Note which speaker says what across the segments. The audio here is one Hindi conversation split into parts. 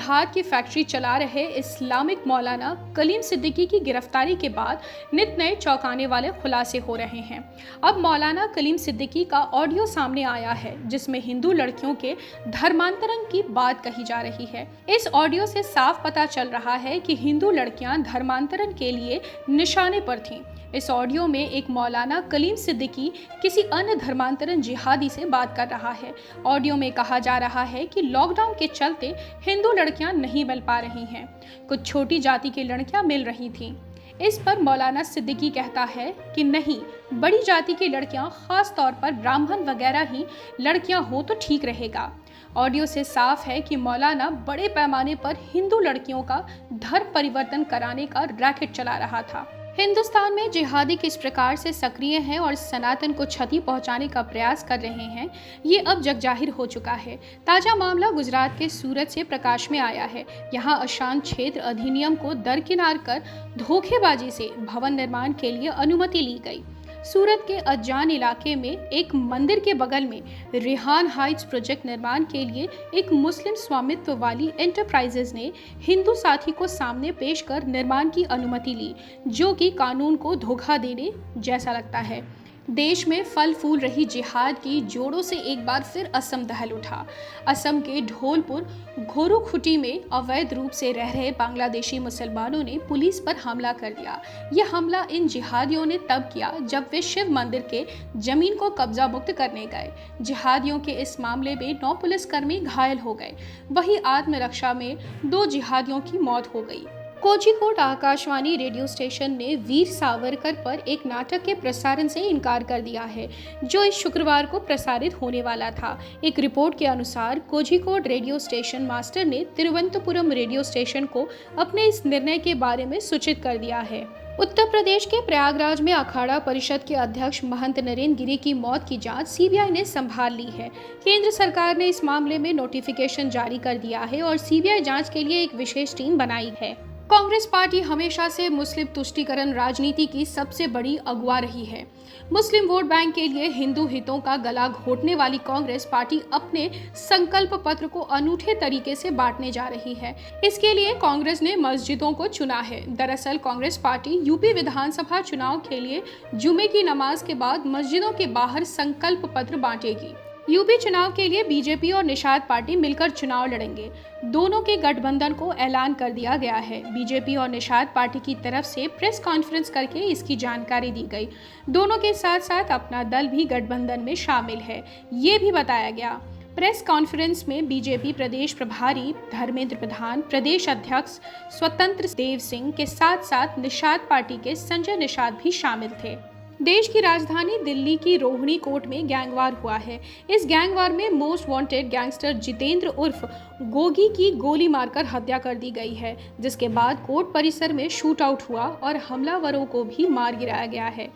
Speaker 1: जिहाद की फैक्ट्री चला रहे इस्लामिक मौलाना कलीम सिद्दीकी की गिरफ्तारी के बाद नित नए चौंकाने वाले खुलासे हो रहे हैं। अब मौलाना कलीम सिद्दीकी का ऑडियो सामने आया है जिसमें हिंदू लड़कियों के धर्मांतरण की बात कही जा रही है। इस ऑडियो से साफ पता चल रहा है कि हिंदू लड़कियां धर्मांतरण के लिए निशाने पर थीं। इस ऑडियो में एक मौलाना कलीम सिद्दीकी किसी अन्य धर्मांतरण जिहादी से बात कर रहा है। ऑडियो में कहा जा रहा है कि लॉकडाउन के चलते हिंदू लड़कियां नहीं मिल पा रही हैं, कुछ छोटी जाति की लड़कियां मिल रही थीं। इस पर मौलाना सिद्दीकी कहता है कि नहीं, बड़ी जाति की लड़कियां, खास तौर पर ब्राह्मण वगैरह ही लड़कियां हो तो ठीक रहेगा। ऑडियो से साफ है कि मौलाना बड़े पैमाने पर हिंदू लड़कियों का धर्म परिवर्तन कराने का रैकेट चला रहा था। हिंदुस्तान में जिहादी किस प्रकार से सक्रिय हैं और सनातन को क्षति पहुंचाने का प्रयास कर रहे हैं, ये अब जगजाहिर हो चुका है। ताजा मामला गुजरात के सूरत से प्रकाश में आया है। यहाँ अशांत क्षेत्र अधिनियम को दरकिनार कर धोखेबाजी से भवन निर्माण के लिए अनुमति ली गई। सूरत के अजान इलाके में एक मंदिर के बगल में रेहान हाइट्स प्रोजेक्ट निर्माण के लिए एक मुस्लिम स्वामित्व वाली एंटरप्राइजेज ने हिंदू साथी को सामने पेश कर निर्माण की अनुमति ली, जो कि कानून को धोखा देने जैसा लगता है। देश में फल फूल रही जिहाद की जोड़ों से एक बार फिर असम दहल उठा। असम के ढोलपुर घोरुखुटी में अवैध रूप से रह रहे बांग्लादेशी मुसलमानों ने पुलिस पर हमला कर दिया। यह हमला इन जिहादियों ने तब किया जब वे शिव मंदिर के जमीन को कब्जा मुक्त करने गए। जिहादियों के इस मामले में 9 पुलिसकर्मी घायल हो गए। वहीं आत्मरक्षा में 2 जिहादियों की मौत हो गई। कोझिकोड आकाशवाणी रेडियो स्टेशन ने वीर सावरकर पर एक नाटक के प्रसारण से इनकार कर दिया है, जो इस शुक्रवार को प्रसारित होने वाला था। एक रिपोर्ट के अनुसार कोझिकोड रेडियो स्टेशन मास्टर ने तिरुवनंतपुरम रेडियो स्टेशन को अपने इस निर्णय के बारे में सूचित कर दिया है। उत्तर प्रदेश के प्रयागराज में अखाड़ा परिषद के अध्यक्ष महंत नरेंद्र गिरि की मौत की जांच सीबीआई ने संभाल ली है। केंद्र सरकार ने इस मामले में नोटिफिकेशन जारी कर दिया है और सीबीआई जांच के लिए एक विशेष टीम बनाई है। कांग्रेस पार्टी हमेशा से मुस्लिम तुष्टीकरण राजनीति की सबसे बड़ी अगुवा रही है। मुस्लिम वोट बैंक के लिए हिंदू हितों का गला घोटने वाली कांग्रेस पार्टी अपने संकल्प पत्र को अनूठे तरीके से बांटने जा रही है। इसके लिए कांग्रेस ने मस्जिदों को चुना है। दरअसल कांग्रेस पार्टी यूपी विधानसभा चुनाव के लिए जुमे की नमाज के बाद मस्जिदों के बाहर संकल्प पत्र बांटेगी। यूपी चुनाव के लिए बीजेपी और निषाद पार्टी मिलकर चुनाव लड़ेंगे। दोनों के गठबंधन को ऐलान कर दिया गया है। बीजेपी और निषाद पार्टी की तरफ से प्रेस कॉन्फ्रेंस करके इसकी जानकारी दी गई। दोनों के साथ साथ अपना दल भी गठबंधन में शामिल है, ये भी बताया गया। प्रेस कॉन्फ्रेंस में बीजेपी प्रदेश प्रभारी धर्मेंद्र प्रधान, प्रदेश अध्यक्ष स्वतंत्र देव सिंह के साथ साथ निषाद पार्टी के संजय निषाद भी शामिल थे। देश की राजधानी दिल्ली की रोहिणी कोर्ट में गैंगवार हुआ है। इस गैंगवार में मोस्ट वांटेड गैंगस्टर जितेंद्र उर्फ गोगी की गोली मारकर हत्या कर दी गई है, जिसके बाद कोर्ट परिसर में शूट आउट हुआ और हमलावरों को भी मार गिराया गया है।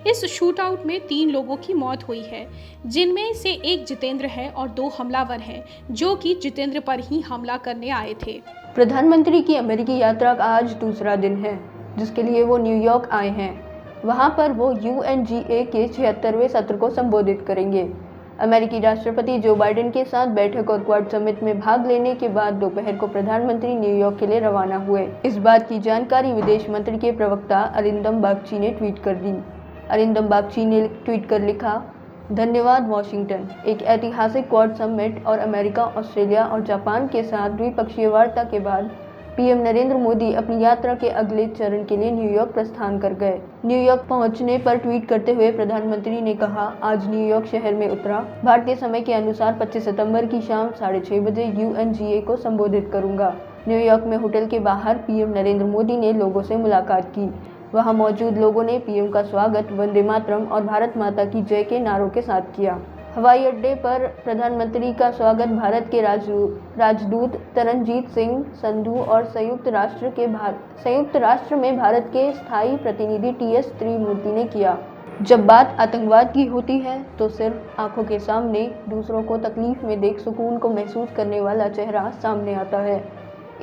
Speaker 1: इस शूट आउट में 3 लोगों की मौत हुई है, जिनमें से एक जितेंद्र है और 2 हमलावर हैं, जो कि जितेंद्र पर ही हमला करने आए थे।
Speaker 2: प्रधानमंत्री की अमेरिकी यात्रा का आज दूसरा दिन है, जिसके लिए वो न्यूयॉर्क आए हैं। वहां पर वो UNGA के 76वें सत्र को संबोधित करेंगे। अमेरिकी राष्ट्रपति जो बाइडेन के साथ बैठक और क्वाड समिट में भाग लेने के बाद दोपहर को प्रधानमंत्री न्यूयॉर्क के लिए रवाना हुए। इस बात की जानकारी विदेश मंत्री के प्रवक्ता अरिंदम बागची ने ट्वीट कर दी। अरिंदम बागची ने ट्वीट कर लिखा, धन्यवाद वॉशिंगटन। एक ऐतिहासिक क्वाड समिट और अमेरिका, ऑस्ट्रेलिया और जापान के साथ द्विपक्षीय वार्ता के बाद पीएम नरेंद्र मोदी अपनी यात्रा के अगले चरण के लिए न्यूयॉर्क प्रस्थान कर गए। न्यूयॉर्क पहुंचने पर ट्वीट करते हुए प्रधानमंत्री ने कहा, आज न्यूयॉर्क शहर में उतरा। भारतीय समय के अनुसार 25 सितंबर की शाम 6:30 बजे UNGA को संबोधित करूंगा। न्यूयॉर्क में होटल के बाहर पीएम नरेंद्र मोदी ने लोगों से मुलाकात की। वहां मौजूद लोगों ने पीएम का स्वागत वंदे मातरम और भारत माता की जय के नारों के साथ किया। हवाई अड्डे पर प्रधानमंत्री का स्वागत भारत के राजदूत तरनजीत सिंह संधू और संयुक्त राष्ट्र में भारत के स्थायी प्रतिनिधि TS त्रिमूर्ति ने किया। जब बात आतंकवाद की होती है तो सिर्फ आंखों के सामने दूसरों को तकलीफ में देख सुकून को महसूस करने वाला चेहरा सामने आता है।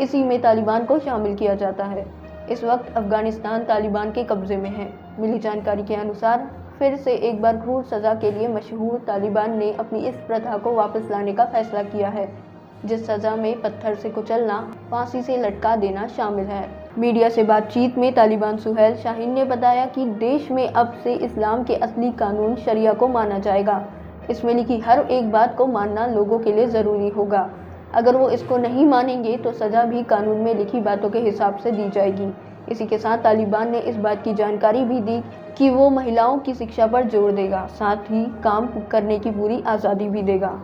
Speaker 2: इसी में तालिबान को शामिल किया जाता है। इस वक्त अफगानिस्तान तालिबान के कब्जे में है। मिली जानकारी के अनुसार फिर से एक बार क्रूर सजा के लिए मशहूर तालिबान ने अपनी इस प्रथा को वापस लाने का फैसला किया है। जिस सज़ा में पत्थर से कुचलना, फांसी से लटका देना शामिल है। मीडिया से बातचीत में तालिबान सुहेल शाहीन ने बताया कि देश में अब से इस्लाम के असली कानून शरिया को माना जाएगा। इसमें लिखी हर एक बात को मानना लोगों के लिए ज़रूरी होगा। अगर वो इसको नहीं मानेंगे तो सज़ा भी कानून में लिखी बातों के हिसाब से दी जाएगी। इसी के साथ तालिबान ने इस बात की जानकारी भी दी कि वो महिलाओं की शिक्षा पर जोर देगा, साथ ही काम करने की पूरी आज़ादी भी देगा।